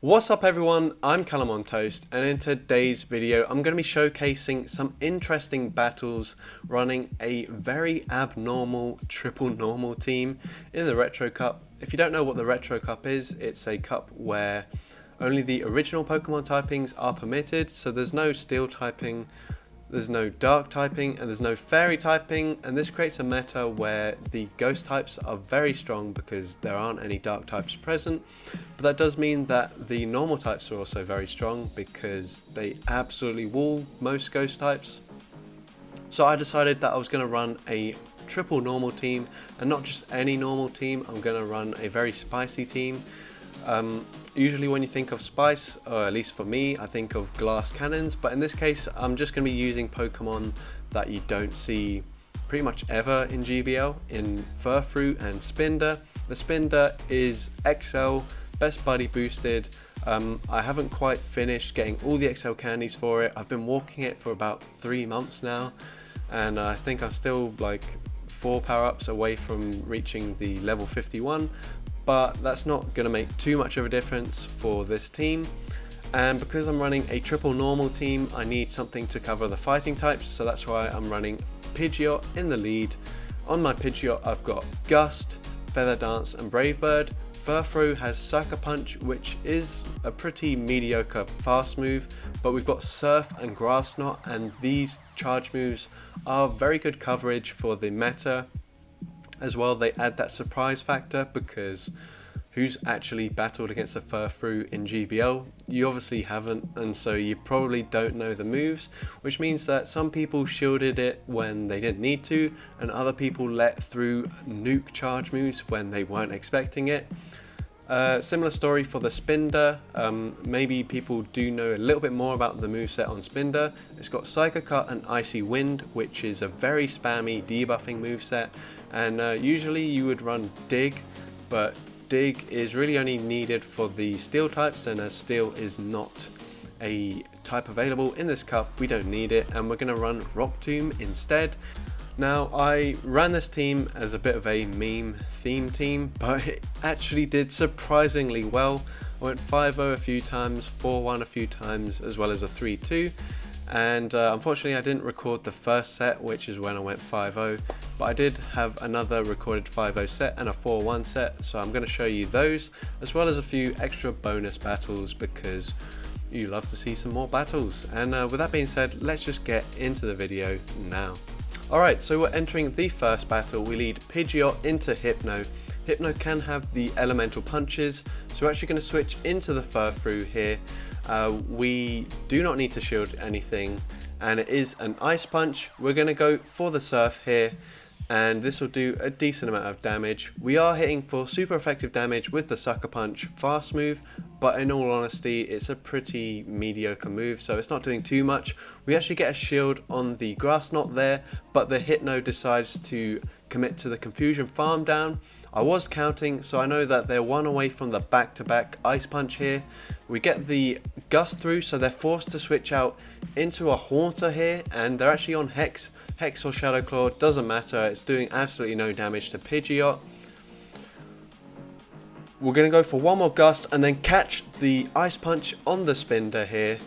What's up everyone, I'm Callum on Toast, and in today's video I'm going to be showcasing some interesting battles running a very abnormal triple normal team in the Retro Cup. If you don't know what the Retro Cup is, it's a cup where only the original Pokemon typings are permitted, so there's no steel typing, there's no dark typing, and there's no fairy typing, and this creates a meta where the ghost types are very strong because there aren't any dark types present. But that does mean that the normal types are also very strong because they absolutely wall most ghost types. So I decided that I was going to run a triple normal team, and not just any normal team. I'm going to run a very spicy team. Usually when you think of spice, or at least for me, I think of glass cannons, but in this case I'm just going to be using Pokemon that you don't see pretty much ever in GBL, in Furfrou and Spinda. The Spinda is XL, best buddy boosted. I haven't quite finished getting all the XL candies for it. I've been walking it for about 3 months now, and I think I'm still like 4 power-ups away from reaching the level 51. But that's not going to make too much of a difference for this team, and because I'm running a triple normal team I need something to cover the fighting types, so that's why I'm running Pidgeot in the lead. On my Pidgeot I've got Gust, Feather Dance and Brave Bird. Furfrou has Sucker Punch, which is a pretty mediocre fast move, but we've got Surf and Grass Knot, and these charge moves are very good coverage for the meta. As well, they add that surprise factor because who's actually battled against a Furfrou in GBL? You obviously haven't, and so you probably don't know the moves, which means that some people shielded it when they didn't need to, and other people let through nuke charge moves when they weren't expecting it. Similar story for the Spinda. Maybe people do know a little bit more about the moveset on Spinda. It's got Psycho Cut and Icy Wind, which is a very spammy debuffing moveset, and usually you would run Dig, but Dig is really only needed for the steel types, and as steel is not a type available in this cup, we don't need it, and we're going to run Rock Tomb instead. Now, I ran this team as a bit of a meme theme team, but it actually did surprisingly well. I went 5-0 a few times, 4-1 a few times, as well as a 3-2. And unfortunately I didn't record the first set, which is when I went 5-0, but I did have another recorded 5-0 set and a 4-1 set, so I'm going to show you those, as well as a few extra bonus battles because you love to see some more battles. And with that being said, let's just get into the video now. Alright, so we're entering the first battle. We lead Pidgeot into Hypno. Hypno can have the elemental punches, so we're actually going to switch into the Furfrou here. We do not need to shield anything, and it is an Ice Punch. We're going to go for the Surf here, and this will do a decent amount of damage. We are hitting for super effective damage with the Sucker Punch fast move, but in all honesty it's a pretty mediocre move, so it's not doing too much. We actually get a shield on the Grass Knot there, but the Hypno decides to commit to the Confusion Farm Down. I was counting, so I know that they're 1 away from the back-to-back Ice Punch here. We get the Gust through, so they're forced to switch out into a Haunter here, and they're actually on Hex or Shadow Claw, doesn't matter, it's doing absolutely no damage to Pidgeot. We're going to go for one more Gust and then catch the Ice Punch on the Spinda here.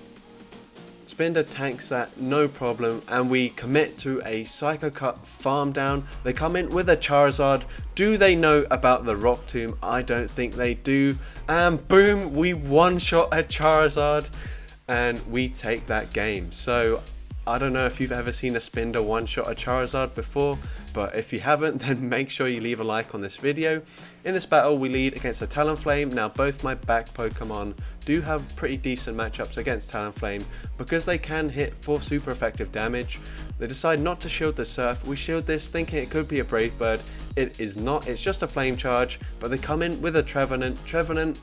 Spinda tanks that no problem, and we commit to a Psycho Cut farm down. They come in with a Charizard. Do they know about the Rock Tomb? I don't think they do. And boom, we one-shot a Charizard and we take that game. So I don't know if you've ever seen a Spinda one-shot a Charizard before, but if you haven't, then make sure you leave a like on this video. In this battle we lead against a Talonflame. Now both my back Pokemon do have pretty decent matchups against Talonflame because they can hit for super effective damage. They decide not to shield the Surf. We shield this thinking it could be a Brave Bird. It is not, it's just a Flame Charge, but they come in with a Trevenant. Trevenant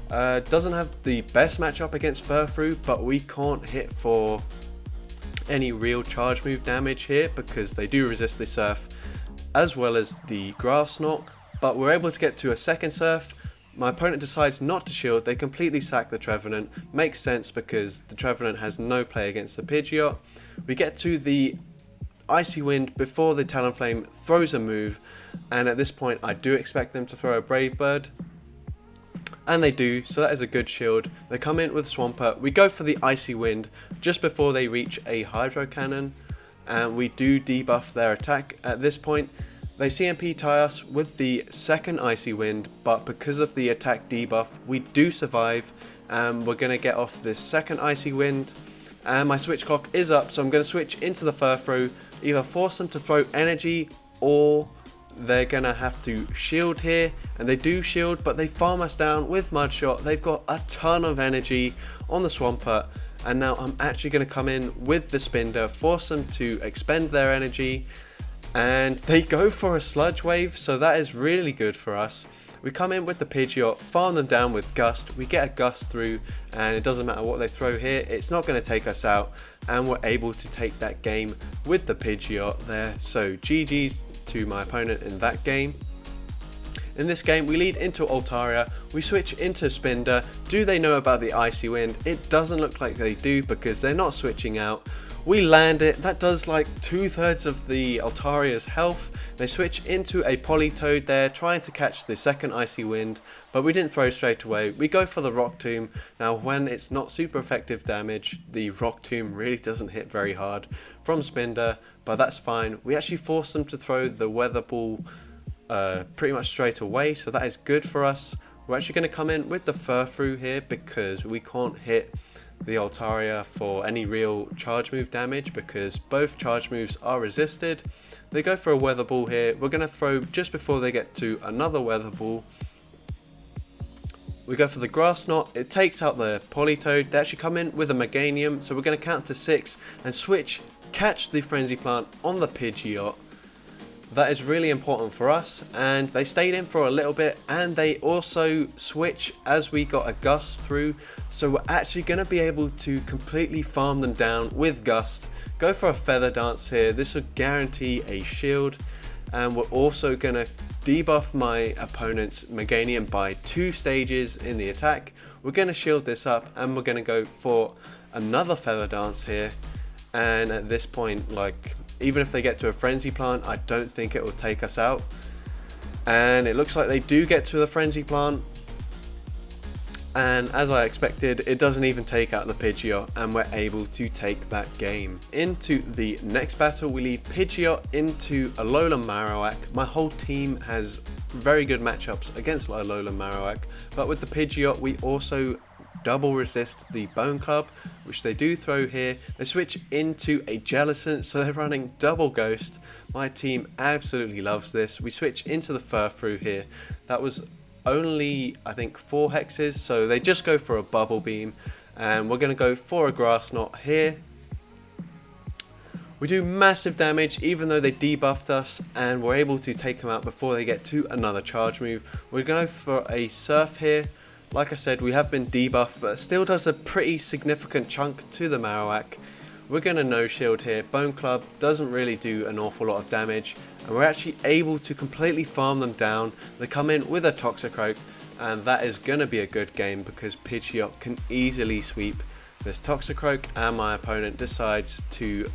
doesn't have the best matchup against Furfrou, but we can't hit for any real charge move damage here because they do resist the Surf as well as the Grass Knot, but we're able to get to a second Surf. My opponent decides not to shield, they completely sack the Trevenant. Makes sense because the Trevenant has no play against the Pidgeot. We get to the Icy Wind before the Talonflame throws a move, and at this point I do expect them to throw a Brave Bird. And they do, so that is a good shield. They come in with Swampert. We go for the Icy Wind just before they reach a Hydro Cannon, and we do debuff their attack at this point. They CMP tie us with the second Icy Wind, but because of the attack debuff, we do survive, and we're going to get off this second Icy Wind. And my switch clock is up, so I'm going to switch into the Furfrou, either force them to throw energy, or they're going to have to shield here, and they do shield, but they farm us down with Mud Shot. They've got a ton of energy on the Swampert, and now I'm actually going to come in with the Spinda, force them to expend their energy, and they go for a Sludge Wave, so that is really good for us. We come in with the Pidgeot, farm them down with Gust, we get a Gust through, and it doesn't matter what they throw here, it's not going to take us out, and we're able to take that game with the Pidgeot there. So GG's to my opponent in that game. In this game we lead into Altaria, we switch into Spinda. Do they know about the Icy Wind? It doesn't look like they do because they're not switching out. We land it, that does like 2/3 of the Altaria's health. They switch into a Politoed there, trying to catch the second Icy Wind, but we didn't throw straight away. We go for the Rock Tomb. Now when it's not super effective damage, the Rock Tomb really doesn't hit very hard from Spinda, but that's fine. We actually force them to throw the Weather Ball pretty much straight away, so that is good for us. We're actually going to come in with the Furfrou here because we can't hit the Altaria for any real charge move damage because both charge moves are resisted. They go for a Weather Ball here. We're going to throw just before they get to another Weather Ball. We go for the Grass Knot, it takes out the Politoed. They actually come in with a Meganium, so we're going to count to 6 and switch, catch the Frenzy Plant on the Pidgeot. That is really important for us, and they stayed in for a little bit, and they also switch as we got a Gust through, so we're actually going to be able to completely farm them down with Gust. Go for a Feather Dance here, this would guarantee a shield, and we're also going to debuff my opponent's Meganium by 2 stages in the attack. We're going to shield this up, and we're going to go for another Feather Dance here, and at this point, like, even if they get to a Frenzy Plant, I don't think it will take us out. And it looks like they do get to the Frenzy Plant. And as I expected, it doesn't even take out the Pidgeot, and we're able to take that game. Into the next battle, we lead Pidgeot into Alolan Marowak. My whole team has very good matchups against Alolan Marowak, but with the Pidgeot, we also double resist the Bone Club, which they do throw here. They switch into a Jellicent, so they're running double Ghost. My team absolutely loves this. We switch into the Furfrou here. That was only, I think, 4 hexes, so they just go for a Bubble Beam, and we're going to go for a Grass Knot here. We do massive damage even though they debuffed us, and we're able to take them out before they get to another charge move. We're going for a Surf here. Like I said, we have been debuffed, but it still does a pretty significant chunk to the Marowak. We're going to no shield here. Bone Club doesn't really do an awful lot of damage, and we're actually able to completely farm them down. They come in with a Toxicroak, and that is going to be a good game because Pidgeot can easily sweep this Toxicroak, and my opponent decides to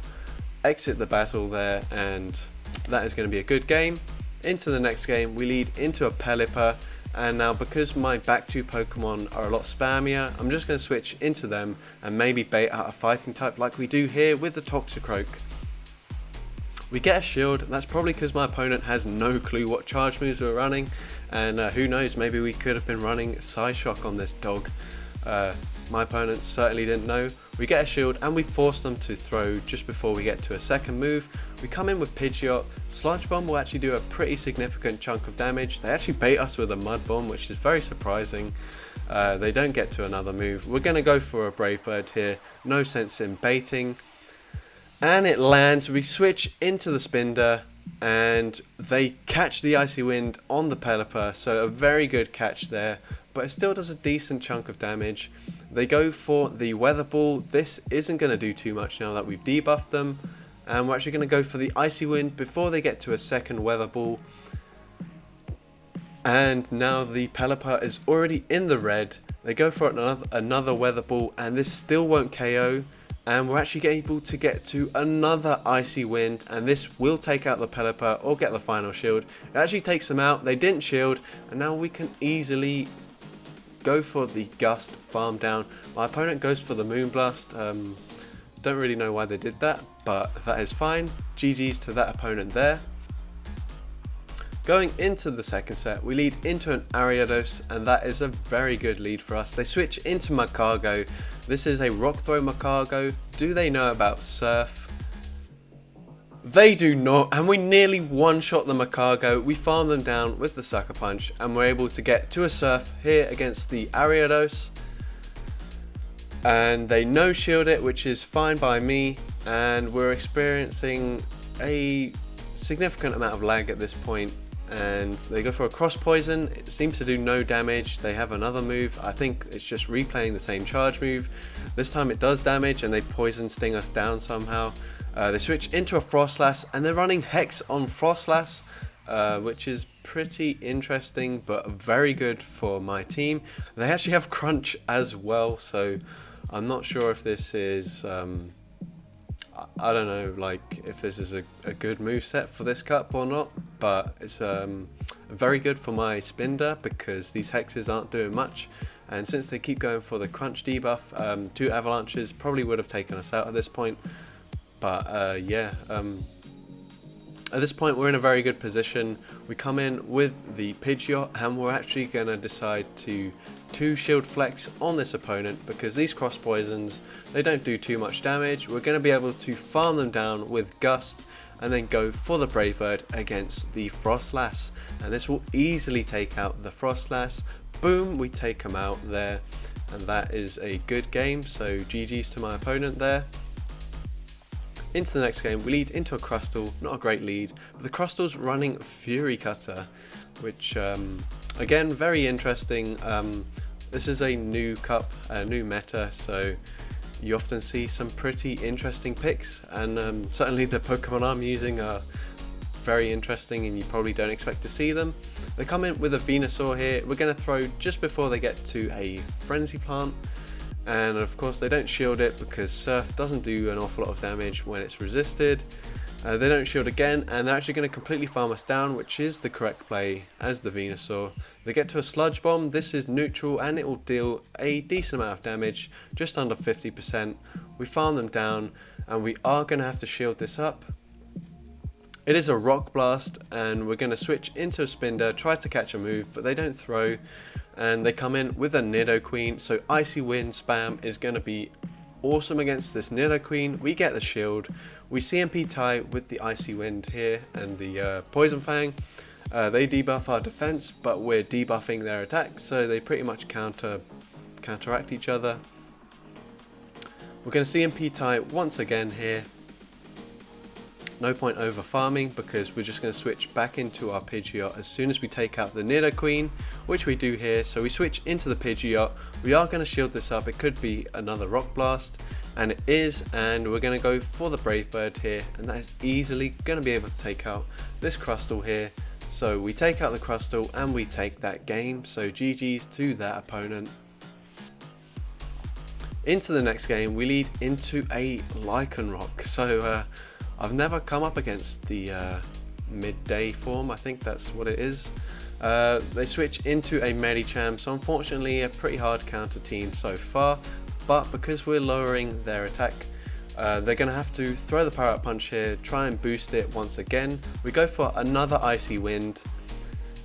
exit the battle there, and that is going to be a good game. Into the next game, we lead into a Pelipper. And now because my back 2 Pokemon are a lot spammier, I'm just going to switch into them and maybe bait out a fighting type like we do here with the Toxicroak. We get a shield, and that's probably because my opponent has no clue what charge moves we're running, and who knows, maybe we could have been running Psyshock on this dog. My opponent certainly didn't know. We get a shield and we force them to throw just before we get to a second move. We come in with Pidgeot. Sludge Bomb will actually do a pretty significant chunk of damage. They actually bait us with a Mud Bomb, which is very surprising. They don't get to another move. We're going to go for a Brave Bird here. No sense in baiting. And it lands. We switch into the Spinda, and they catch the Icy Wind on the Pelipper, so a very good catch there, but it still does a decent chunk of damage. They go for the Weather Ball. This isn't going to do too much now that we've debuffed them, and we're actually going to go for the Icy Wind before they get to a second Weather Ball. And now the Pelipper is already in the red. They go for another Weather Ball, and this still won't KO. And we're actually able to get to another Icy Wind, and this will take out the Pelipper or get the final shield. It actually takes them out. They didn't shield, and now we can easily go for the Gust farm down. My opponent goes for the Moonblast. Don't really know why they did that, but that is fine. GG's to that opponent there. Going into the second set, we lead into an Ariados, and that is a very good lead for us. They switch into Magcargo. This is a Rock Throw Magcargo. Do they know about Surf? They do not, and we nearly one-shot the Magcargo. We farm them down with the Sucker Punch, and we're able to get to a Surf here against the Ariados. And they no-shield it, which is fine by me, and we're experiencing a significant amount of lag at this point. And they go for a Cross Poison. It seems to do no damage. They have another move. I think it's just replaying the same charge move. This time it does damage, and they Poison Sting us down somehow. They switch into a Frostlass, and they're running Hex on Frostlass, which is pretty interesting, but very good for my team. They actually have Crunch as well, so I'm not sure if this is, I don't know, like if this is a good move set for this cup or not, but it's very good for my Spinda because these Hexes aren't doing much. And since they keep going for the Crunch debuff, 2 Avalanches probably would have taken us out at this point. But yeah, at this point we're in a very good position. We come in with the Pidgeot, and we're actually going to decide to 2 Shield Flex on this opponent because these Cross Poisons, they don't do too much damage. We're going to be able to farm them down with Gust and then go for the Brave Bird against the Frostlass, and this will easily take out the Frostlass. Boom, we take him out there, and that is a good game, so GG's to my opponent there. Into the next game, we lead into a Crustle, not a great lead, but the Crustle's running Fury Cutter, which again, very interesting. This is a new cup, a new meta, so you often see some pretty interesting picks, and certainly the Pokemon I'm using are very interesting and you probably don't expect to see them. They come in with a Venusaur here. We're going to throw just before they get to a Frenzy Plant. And of course they don't shield it because Surf doesn't do an awful lot of damage when it's resisted. They don't shield again, and they're actually going to completely farm us down, which is the correct play as the Venusaur. They get to a Sludge Bomb. This is neutral and it will deal a decent amount of damage, just under 50%. We farm them down and we are going to have to shield this up. It is a Rock Blast, and we're going to switch into a Spinda, try to catch a move, but they don't throw, and they come in with a Nidoqueen, so Icy Wind spam is going to be awesome against this Nidoqueen. We get the shield, we CMP tie with the Icy Wind here and the Poison Fang. They debuff our defense, but we're debuffing their attack, so they pretty much counteract each other. We're going to CMP tie once again here. No point over farming because we're just going to switch back into our Pidgeot as soon as we take out the Nidoqueen, which we do here. So we switch into the Pidgeot. We are going to shield this up. It could be another Rock Blast, and it is, and we're going to go for the Brave Bird here, and that is easily going to be able to take out this Crustle here. So we take out the Crustle and we take that game, so GG's to that opponent. Into the next game, we lead into a Lycanroc. So I've never come up against the midday form, I think that's what it is. They switch into a Medicham, so unfortunately a pretty hard counter team so far, but because we're lowering their attack, they're going to have to throw the Power Up Punch here, try and boost it once again. We go for another Icy Wind.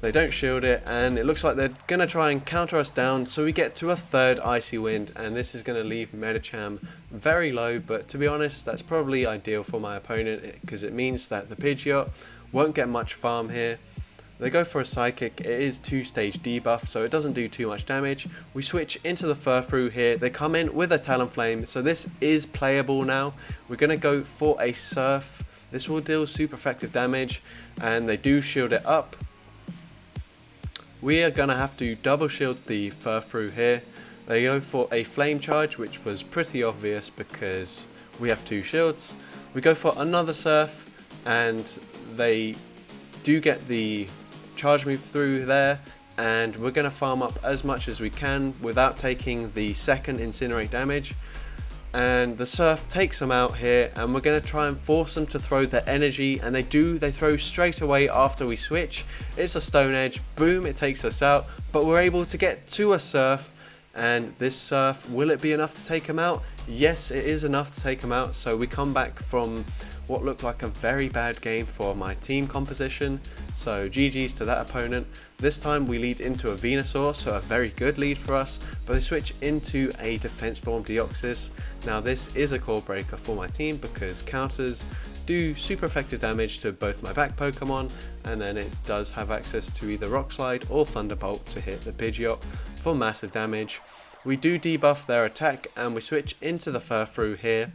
They don't shield it, and it looks like they're going to try and counter us down, so we get to a third Icy Wind, and this is going to leave Medicham very low, but to be honest, that's probably ideal for my opponent, because it means that the Pidgeot won't get much farm here. They go for a Psychic. It is 2-stage debuff, so it doesn't do too much damage. We switch into the Furfrou here. They come in with a Talonflame, so this is playable now. We're going to go for a Surf. This will deal super effective damage, and they do shield it up. We are going to have to double shield the Furfrou here. They go for a Flame Charge, which was pretty obvious because we have 2 shields. We go for another Surf, and they do get the charge move through there, and we're going to farm up as much as we can without taking the second Incinerate damage. and the Surf takes them out here, and we're going to try and force them to throw their energy, and they throw straight away after we switch. It's a Stone Edge, boom, it takes us out, but we're able to get to a Surf, and this Surf, will it be enough to take him out? Yes, it is enough to take him out. So we come back from what looked like a very bad game for my team composition, so GG's to that opponent. This time we lead into a Venusaur, so a very good lead for us, but they switch into a Defense Form Deoxys. Now this is a core breaker for my team because counters do super effective damage to both my back Pokemon, and then it does have access to either Rock Slide or Thunderbolt to hit the Pidgeot for massive damage. We do debuff their attack and we switch into the Furfrou here.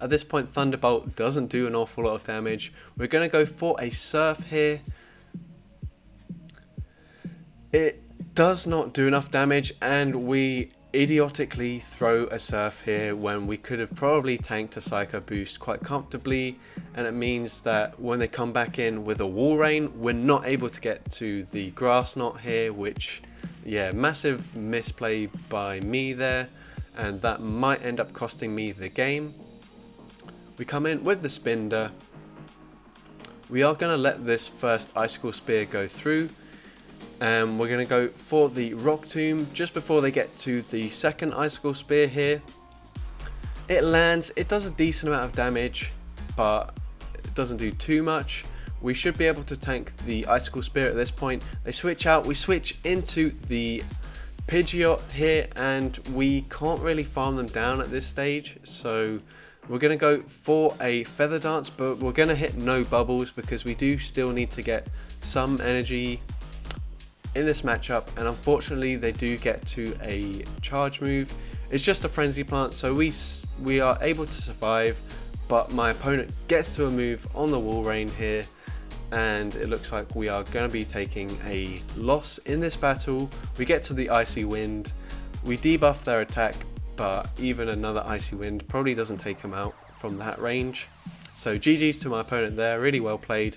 At this point Thunderbolt doesn't do an awful lot of damage. We're going to go for a Surf here. It does not do enough damage, and we idiotically throw a Surf here when we could have probably tanked a Psycho Boost quite comfortably, and it means that when they come back in with a Wall Rain, we're not able to get to the Grass Knot here, which, yeah, massive misplay by me there, and that might end up costing me the game. We come in with the Spinda. We are going to let this first Icicle Spear go through, and we're going to go for the Rock Tomb just before they get to the second Icicle Spear here. It lands, it does a decent amount of damage, but it doesn't do too much. We should be able to tank the Icicle Spear at this point. They switch out, we switch into the Pidgeot here, and we can't really farm them down at this stage, so we're going to go for a Feather Dance, but we're going to hit no bubbles because we do still need to get some energy in this matchup, and unfortunately they do get to a charge move. It's just a Frenzy Plant, so we are able to survive, but my opponent gets to a move on the Wall Rain here, and it looks like we are going to be taking a loss in this battle. We get to the Icy Wind, we debuff their attack, but even another Icy Wind probably doesn't take them out from that range. So GG's to my opponent there, really well played.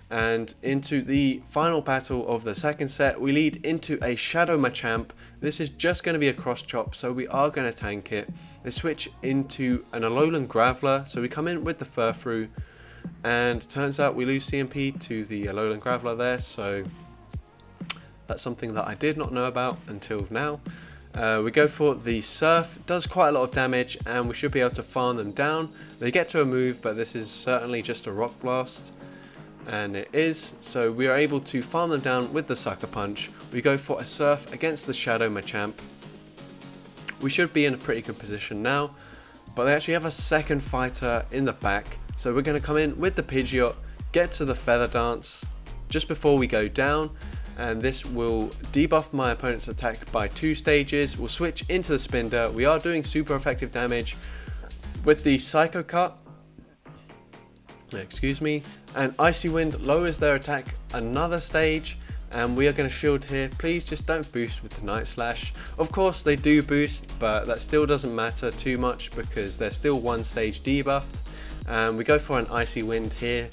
And into the final battle of the second set, we lead into a Shadow Machamp. This is just going to be a cross chop, so we are going to tank it. They switch into an Alolan Graveler, so we come in with the Furfrou, and turns out we lose CMP to the Alolan Graveler there, so that's something that I did not know about until now. We go for the Surf, does quite a lot of damage, and we should be able to farm them down. They get to a move, but this is certainly just a Rock Blast. And it is, so we are able to farm them down with the Sucker Punch. We go for a Surf against the Shadow Machamp. We should be in a pretty good position now, but they actually have a second fighter in the back, so we're going to come in with the Pidgeot, get to the Feather Dance just before we go down, and this will debuff my opponent's attack by 2 stages. We'll switch into the Spinda. We are doing super effective damage with the Psycho Cut, excuse me, and Icy Wind lowers their attack another stage, and we are going to shield here. Please just don't boost with the Night Slash. Of course they do boost, but that still doesn't matter too much because they're still 1 stage debuffed, and we go for an Icy Wind here.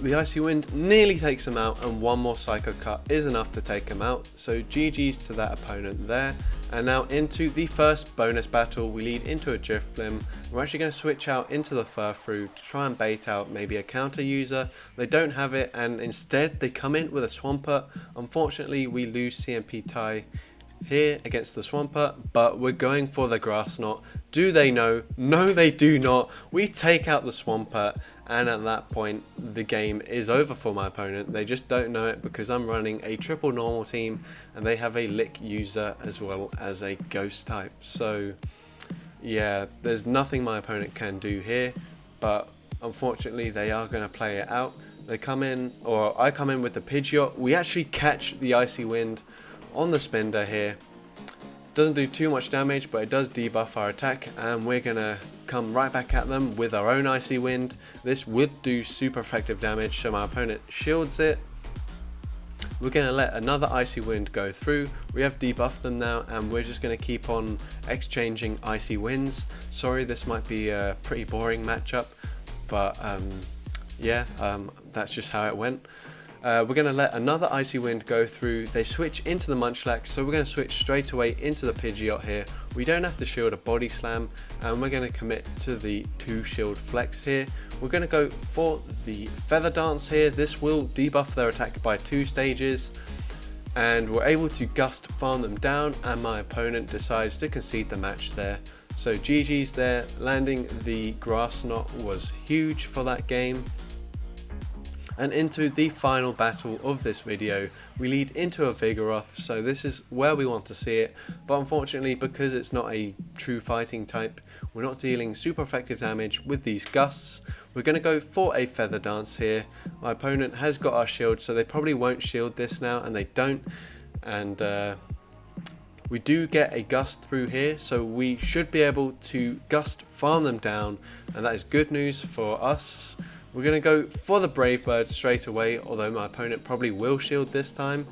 The Icy Wind nearly takes them out, and 1 more Psycho Cut is enough to take them out, so GG's to that opponent there. And now into the first bonus battle, we lead into a Drifblim. We're actually going to switch out into the Furfrou to try and bait out maybe a counter user. They don't have it, and instead they come in with a Swampert. Unfortunately we lose CMP tie here against the Swampert, but we're going for the Grass Knot. Do they know? No, they do not. We take out the Swampert, and at that point the game is over for my opponent. They just don't know it because I'm running a triple normal team, and they have a Lick user as well as a Ghost type. So yeah, there's nothing my opponent can do here, but unfortunately they are going to play it out. They come in, or I come in with the Pidgeot. We actually catch the Icy Wind on the Spinda here. Doesn't do too much damage, but it does debuff our attack, and we're gonna come right back at them with our own Icy Wind. This would do super effective damage, so my opponent shields it. We're gonna let another Icy Wind go through. We have debuffed them now, and we're just gonna keep on exchanging Icy Winds. Sorry, this might be a pretty boring matchup, but yeah, that's just how it went. We're going to let another Icy Wind go through. They switch into the Munchlax, so we're going to switch straight away into the Pidgeot here. We don't have to shield a Body Slam, and we're going to commit to the 2 shield flex here. We're going to go for the Feather Dance here. This will debuff their attack by 2 stages, and we're able to Gust farm them down, and my opponent decides to concede the match there. So GG's there. Landing the Grass Knot was huge for that game. And into the final battle of this video, we lead into a Vigoroth, so this is where we want to see it, but unfortunately because it's not a true fighting type, we're not dealing super effective damage with these gusts. We're going to go for a Feather Dance here. My opponent has got our shield, so they probably won't shield this now, and they don't, and we do get a gust through here, so we should be able to gust farm them down, and that is good news for us. We're going to go for the Brave Bird straight away, although my opponent probably will shield this time.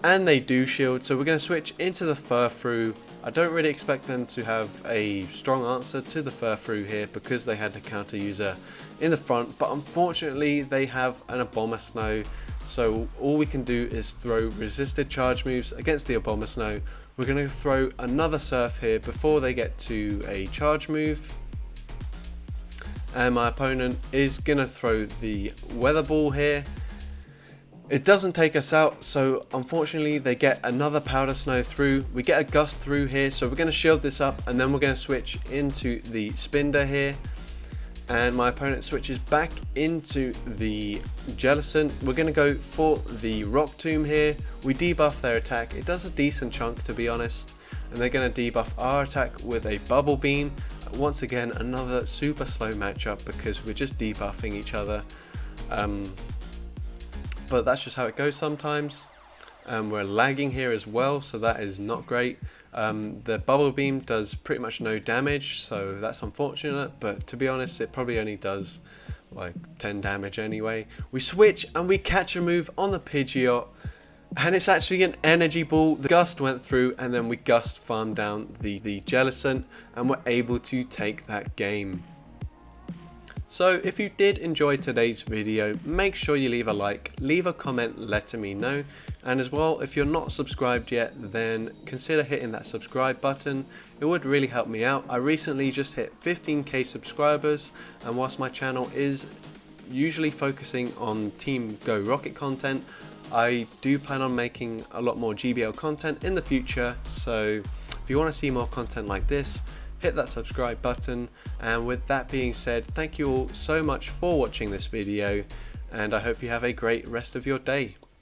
And they do shield, so we're going to switch into the Furfrou. I don't really expect them to have a strong answer to the Furfrou here because they had the counter user in the front, but unfortunately they have an Abomasnow, so all we can do is throw resisted charge moves against the Abomasnow. We're going to throw another Surf here before they get to a charge move. And my opponent is going to throw the Weather Ball here. It doesn't take us out, so unfortunately they get another Powder Snow through. We get a Gust through here, so we're going to shield this up, and then we're going to switch into the Spinda here. And my opponent switches back into the Jellicent. We're going to go for the Rock Tomb here. We debuff their attack. It does a decent chunk, to be honest. And they're going to debuff our attack with a Bubble Beam. Once again, another super slow matchup because we're just debuffing each other. But that's just how it goes sometimes. We're lagging here as well, so that is not great. The Bubble Beam does pretty much no damage, so that's unfortunate, but to be honest, it probably only does like 10 damage anyway. We switch and we catch a move on the Pidgeot, and it's actually an Energy Ball. The Gust went through, and then we Gust farmed down the Jellicent, and we're able to take that game. So if you did enjoy today's video, make sure you leave a like, leave a comment letting me know, and as well, if you're not subscribed yet, then consider hitting that subscribe button. It would really help me out. I recently just hit 15k subscribers, and whilst my channel is usually focusing on Team Go Rocket content, I do plan on making a lot more GBL content in the future, so if you want to see more content like this, hit that subscribe button. And with that being said, thank you all so much for watching this video, and I hope you have a great rest of your day.